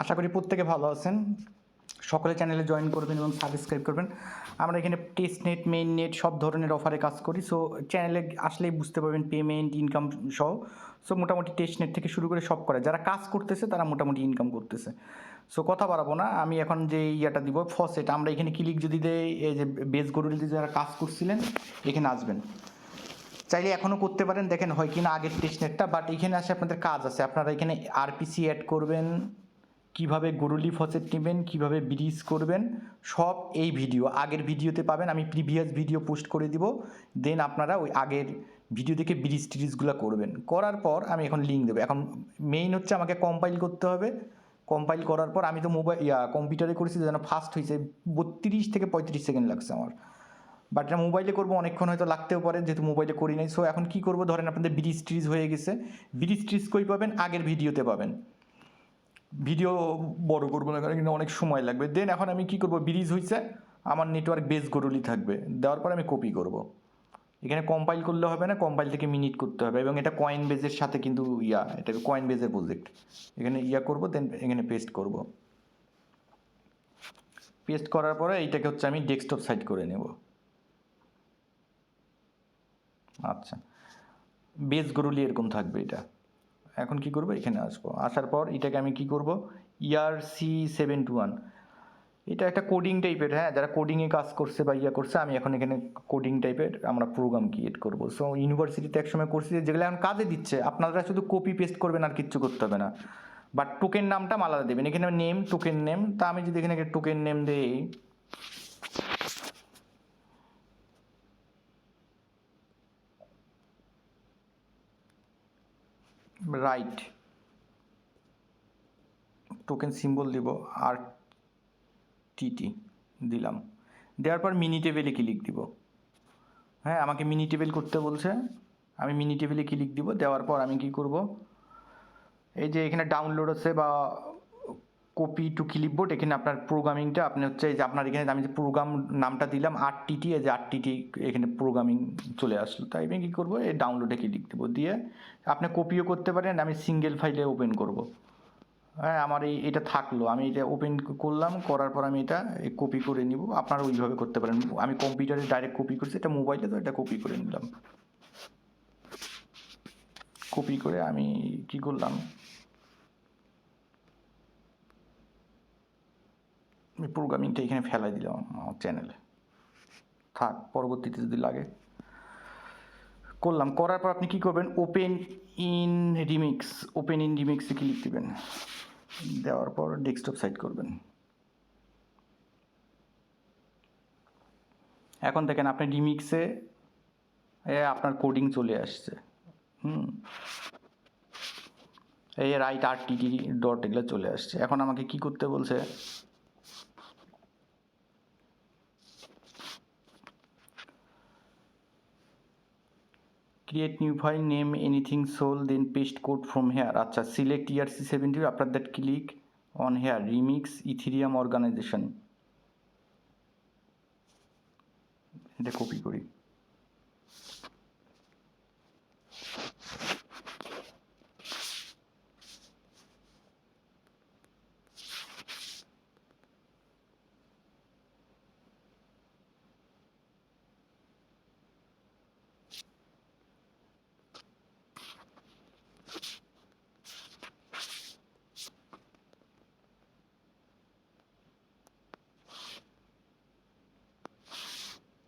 আশা করি প্রত্যেকে ভালো আছেন। সকলে চ্যানেলে জয়েন করবেন এবং সাবস্ক্রাইব করবেন। আমরা এখানে টেস্টনেট, মেইন নেট সব ধরনের অফারে কাজ করি। সো চ্যানেলে আসলেই বুঝতে পারবেন পেমেন্ট, ইনকাম সহ। সো মোটামুটি টেস্টনেট থেকে শুরু করে সব করে যারা কাজ করতেছে তারা মোটামুটি ইনকাম করতেছে। সো কথা বাড়াবো না, আমি এখন যে ইয়াটা দিব ফসেট, আমরা এখানে ক্লিক যদি দেই, এই যে বেস গরুলিতে যারা কাজ করছিলেন এখানে আসবেন। চাইলে এখনও করতে পারেন, দেখেন হয় কিনা আগের টেস্টনেটটা। বাট এখানে আসে আপনাদের কাজ আছে, আপনারা এখানে আরপিসি অ্যাড করবেন, কিভাবে গরুলি ফসেট নেবেন, কিভাবে ব্রিজ করবেন, সব এই ভিডিও আগের ভিডিওতে পাবেন। আমি প্রিভিয়াস ভিডিও পোস্ট করে দিব, দেন আপনারা ওই আগের ভিডিও দেখে ব্রিজ টিরিজগুলো করবেন। করার পর আমি এখন লিঙ্ক দেবো। এখন মেইন হচ্ছে আমাকে কম্পাইল করতে হবে। কম্পাইল করার পর আমি তো কম্পিউটারে করেছি, যেন ফাস্ট হয়েছে 32 থেকে 35 সেকেন্ড লাগছে আমার। বাট এটা মোবাইলে করবো অনেকক্ষণ হয়তো লাগতেও পারে, যেহেতু মোবাইলে করি নাই। সো এখন কী করবো, ধরেন আপনাদের ব্রিজ ট্রিজ হয়ে গেছে। ব্রিজ ট্রিজ কই পাবেন, আগের ভিডিওতে পাবেন। ভিডিও বড় করবো না কারণ কিন্তু অনেক সময় লাগবে। দেন এখন আমি কী করবো, ব্রিজ হয়েছে, আমার নেটওয়ার্ক বেস গরুলি থাকবে, দেওয়ার পর আমি কপি করব। এখানে কম্পাইল করলে হবে না, কম্পাইল থেকে মিনিট করতে হবে। এবং এটা কয়েন বেজের সাথে কিন্তু এটা কয়েন বেজের প্রজেক্ট। এখানে করবো, দেন এখানে পেস্ট করব। পেস্ট করার পরে এইটাকে হচ্ছে আমি ডেস্কটপ সাইড করে নেব। আচ্ছা, বেস গরুলি এরকম থাকবে এটা। এখন কি করব, এখানে আসবো, আসার পর এটাকে আমি কি করব, ERC721, এটা একটা কোডিং টাইপের। হ্যাঁ, যারা কোডিংয়ে কাজ করছে বা করছে, আমি এখন এখানে কোডিং টাইপের আমরা প্রোগ্রাম ক্রিয়েট করব। সো ইউনিভার্সিটিতে একসময় করছি, যেগুলো এখন কাজে দিচ্ছে, আপনারা শুধু কপি পেস্ট করবেন আর কিচ্ছু করতে হবে না। বাট টোকেন নামটা আলাদা দেবেন। এখানে নেম, টোকেন নেম, তা আমি যদি এখানে টোকেন নেম দেই, রাইট টোকেন সিম্বল দিব, আর টিটি দিলাম। দেওয়ার পর মিনি টেবিলে ক্লিক দিব। হ্যাঁ, আমাকে মিনি টেবিল করতে বলছে, আমি মিনি টেবিলে ক্লিক দিব। দেওয়ার পর আমি কি করব, এই যে এখানে ডাউনলোড আছে বা কপি টু ক্লিপবোর্ড, এখানে আপনার প্রোগ্রামিংটা আপনি হচ্ছে, এই যে আপনার এখানে আমি যে প্রোগ্রাম নামটা দিলাম RTT, এই যে RTT এখানে প্রোগ্রামিং চলে আসলো। তাই আমি কী করবো, এই ডাউনলোডে ক্লিক দেবো। দিয়ে আপনি কপিও করতে পারেন, আমি সিঙ্গেল ফাইলে ওপেন করব। হ্যাঁ, আমার এটা থাকলো, আমি এটা ওপেন করলাম, করার পর আমি এটা কপি করে নিব। আপনারা ওইভাবে করতে পারেন। আমি কম্পিউটারে ডাইরেক্ট কপি করছি, এটা মোবাইলে তো এটা কপি করে নিলাম। কপি করে আমি কি করলাম, আমি প্রোগ্রামিংটা এখানে ফেলাই দিলাম আমার চ্যানেলে, থাক, পরবর্তীতে যদি লাগে করলাম। করার পর আপনি কি করবেন, ওপেন ইন রিমিক্সে ক্লিক দেবেন। দেওয়ার পর ডেস্কটপ সাইড করবেন। এখন দেখেন আপনি রিমিক্সে আপনার কোডিং চলে আসছে। এই রাইট RTT ডট এগুলো চলে আসছে। এখন আমাকে কি করতে বলছে, create new file, name anything sol, then paste code from here. আচ্ছা, select ERC70, after that click on here, Remix Ethereum organization. এটা কপি করি।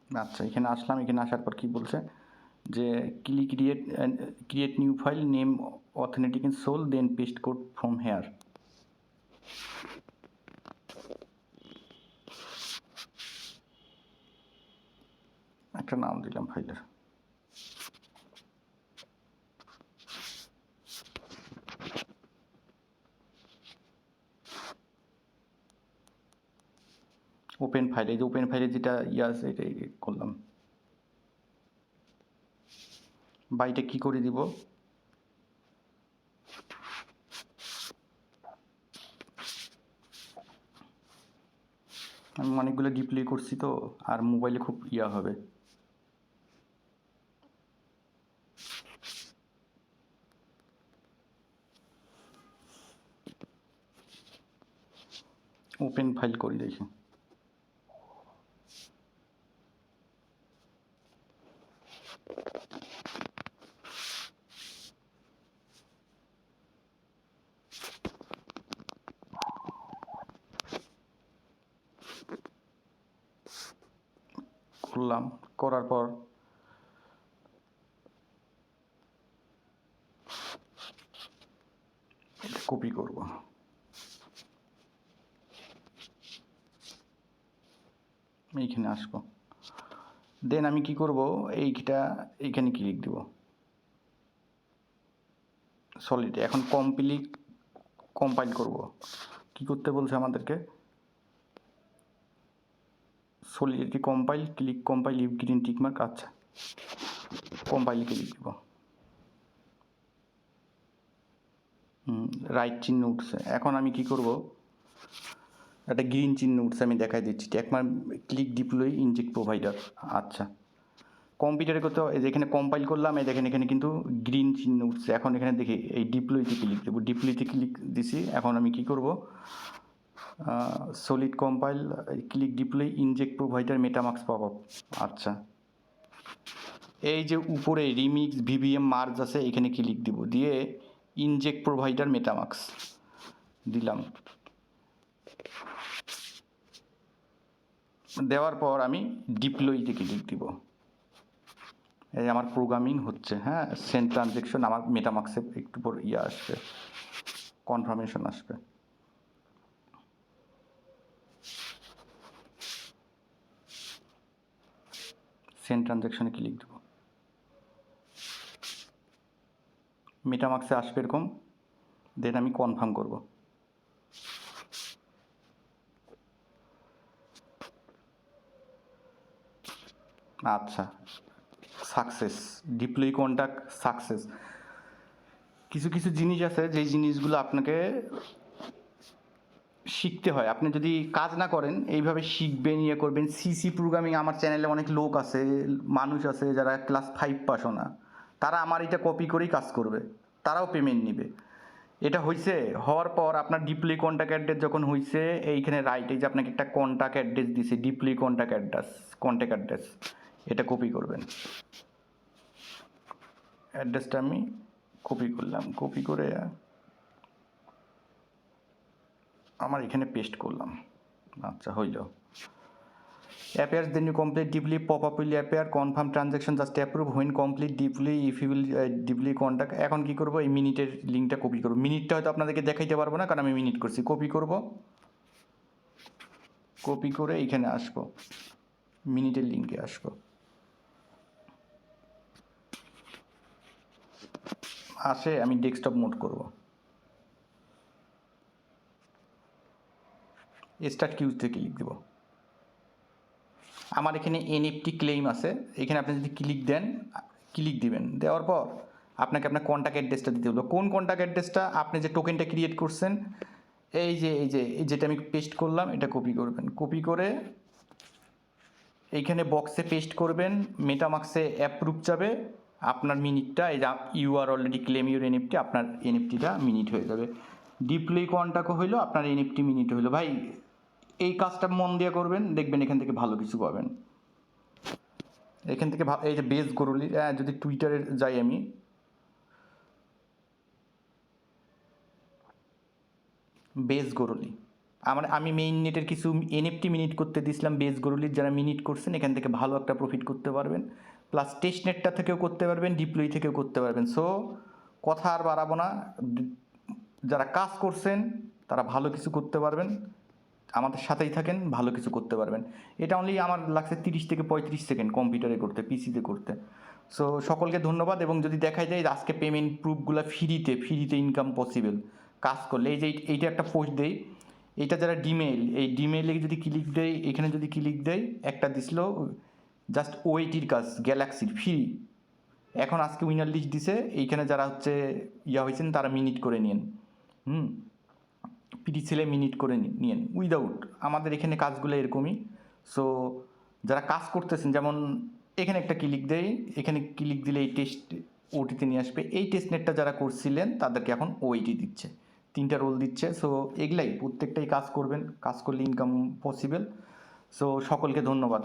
আচ্ছা, এখানে আসলাম। এখানে আসার পর কি বলছে যে create new file, name authentic in sol, then paste code from here. একটা নাম দিলাম ফাইলের। ওপেন ফাইল, এই যে ওপেন ফাইলে যেটা আছে এটাই করলাম। বা এটা কী করে দিব, আমি অনেকগুলো ডিপ্লে করছি তো, আর মোবাইলে খুব হবে। ওপেন ফাইল করি দেখি। করলাম, করার পর কপি করব, এইখানে আসবো, দেন আমি কি করব, এইখানে ক্লিক দেব সলিড। এখন কম্পাইল করব। কি করতে বলছে আমাদেরকে, solid compile, compile if green tick mark. আচ্ছা, কম্পাইল ক্লিক দেব, রাইট চিহ্ন উঠছে। এখন আমি কি করব, একটা গ্রিন চিহ্ন উঠছে, আমি দেখাই দিচ্ছি, একবার ক্লিক ডিপ্লয় ইনজেক্ট প্রোভাইডার। আচ্ছা, কম্পিউটারে করতে যেখানে কম্পাইল করলাম, এই দেখেন এখানে কিন্তু গ্রিন চিহ্ন উঠছে। এখন এখানে দেখি এই ডিপ্লয়তে ক্লিক দেবো, ডিপ্লয়তে ক্লিক দিছি। এখন আমি কি করব, solid compile click deploy inject provider MetaMask pop up. আচ্ছা, এই যে উপরে রিমিক্স ভিভিএম মার্জ আছে, এখানে ক্লিক দিব, দিয়ে ইনজেক্ট প্রোভাইডার মেটামাস্ক দিলাম। দেওয়ার পর আমি ডিপ্লয়তে ক্লিক দিব। এই আমার প্রোগ্রামিং হচ্ছে, হ্যাঁ, সেন্ড ট্রানজ্যাকশন, আমার মেটামাস্কে একটু পর আসবে, কনফার্মেশন আসবে। সেন্ড ট্রানজ্যাকশনে ক্লিক দেব, মেটামাস্কে আসবে এরকম, দেন আমি কনফার্ম করব। আচ্ছা, সাকসেস, ডিপ্লয় কন্ট্যাক্ট সাকসেস। কিছু কিছু জিনিস আছে যেই জিনিসগুলো আপনাকে শিখতে হয়। আপনি যদি কাজ না করেন, এইভাবে শিখবেন, ইয়ে করবেন। সিসি প্রোগ্রামিং, আমার চ্যানেলে অনেক লোক আছে, মানুষ আছে যারা ক্লাস 5 পাসও না, তারা আমার এটা কপি করেই কাজ করবে, তারাও পেমেন্ট নিবে। এটা হয়েছে, হওয়ার পর আপনার ডিপ্লি কন্ট্যাক্ট অ্যাড্রেস যখন হয়েছে, এইখানে রাইট, এই যে আপনাকে একটা কন্ট্যাক্ট অ্যাড্রেস দিছে, ডিপ্লি কন্ট্যাক্ট অ্যাড্রেস, এটা কপি করবেন। অ্যাড্রেসটা আমি কপি করলাম, কপি করে আমার এখানে পেস্ট করলাম। আচ্ছা, হইল। Appears then you complete deploy pop up will appear, confirm transaction just approve when complete deploy if you will deploy contact. এখন কী করবো, এই মিনিটের লিঙ্কটা কপি করবো। মিনিটটা হয়তো আপনাদেরকে দেখাইতে পারবো না, কারণ আমি মিনিট করছি। কপি করব, কপি করে এইখানে আসবো, মিনিটের লিঙ্কে আসবো। আসে, আমি ডেস্কটপ মোড করব, স্টার্ট কিউজতে ক্লিক দেব। আমার এখানে এনএফটি ক্লেম আছে, এখানে আপনি যদি ক্লিক দিবেন, দেওয়ার পর আপনাকে আপনার কন্ট্যাক্ট অ্যাড্রেসটা দিতে হলো। কোন কন্ট্যাক্ট অ্যাড্রেসটা, আপনি যে টোকেনটা ক্রিয়েট করছেন, যেটা আমি পেস্ট করলাম, এটা কপি করবেন। কপি করে এইখানে বক্সে পেস্ট করবেন, মেটামাস্কে অ্যাপ্রুভ যাবে, আপনার মিনিটটা, এই যে you are already claim your NFT, আপনার এনএফটিটা মিনিট হয়ে যাবে। ডিপ্লি কন্ট্যাক্টও হইলো, আপনার এনএফটি মিনিট হইলো। ভাই, এই কাজটা মন দিয়ে করবেন, দেখবেন এখান থেকে ভালো কিছু পাবেন। এখান থেকে এই যে বেস গোরলি, যদি টুইটারে যাই, আমি বেস গোরলি, আমি মেইন নেটের কিছু এনএফটি মিনিট করতে দিয়েছিলাম বেস গোরলির, যারা মিনিট করছেন এখান থেকে ভালো একটা প্রফিট করতে পারবেন। প্লাস টেস্টনেটটা থেকেও করতে পারবেন, ডিপ্লয় থেকেও করতে পারবেন। সো কথা আর বাড়াবো না, যারা কাজ করছেন তারা ভালো কিছু করতে পারবেন, আমাদের সাথেই থাকেন, ভালো কিছু করতে পারবেন। এটা অনলি আমার লাগছে 30 থেকে 35 সেকেন্ড কম্পিউটারে করতে, পিসিতে করতে। সো সকলকে ধন্যবাদ। এবং যদি দেখা যায় আজকে পেমেন্ট প্রুফগুলো ফ্রিতে ইনকাম পসিবল কাজ করলে, এই যে এইটা একটা পোস্ট দেই, এইটা যারা ডিমেইল, এই ডিমেইলে যদি ক্লিক দেয়, এখানে যদি ক্লিক দেয়, একটা দিছিল জাস্ট ওইটির কাজ, গ্যালাক্সির ফ্রি। এখন আজকে উইনার লিস্ট দিছে, এইখানে যারা হচ্ছে হয়েছেন তারা মিনিট করে নিন, পিটি ছেলে মিনিট করে নিন উইদাউট। আমাদের এখানে কাজগুলো এরকমই। সো যারা কাজ করতেছেন, যেমন এখানে একটা ক্লিক দেয়, এখানে ক্লিক দিলে এই টেস্ট ওটিতে নিয়ে আসবে। এই টেস্ট নেটটা যারা করছিলেন তাদেরকে এখন ওইটি দিচ্ছে 3টা রোল দিচ্ছে। সো এগুলাই প্রত্যেকটাই কাজ করবেন, কাজ করলে ইনকাম পসিবল। সো সকলকে ধন্যবাদ।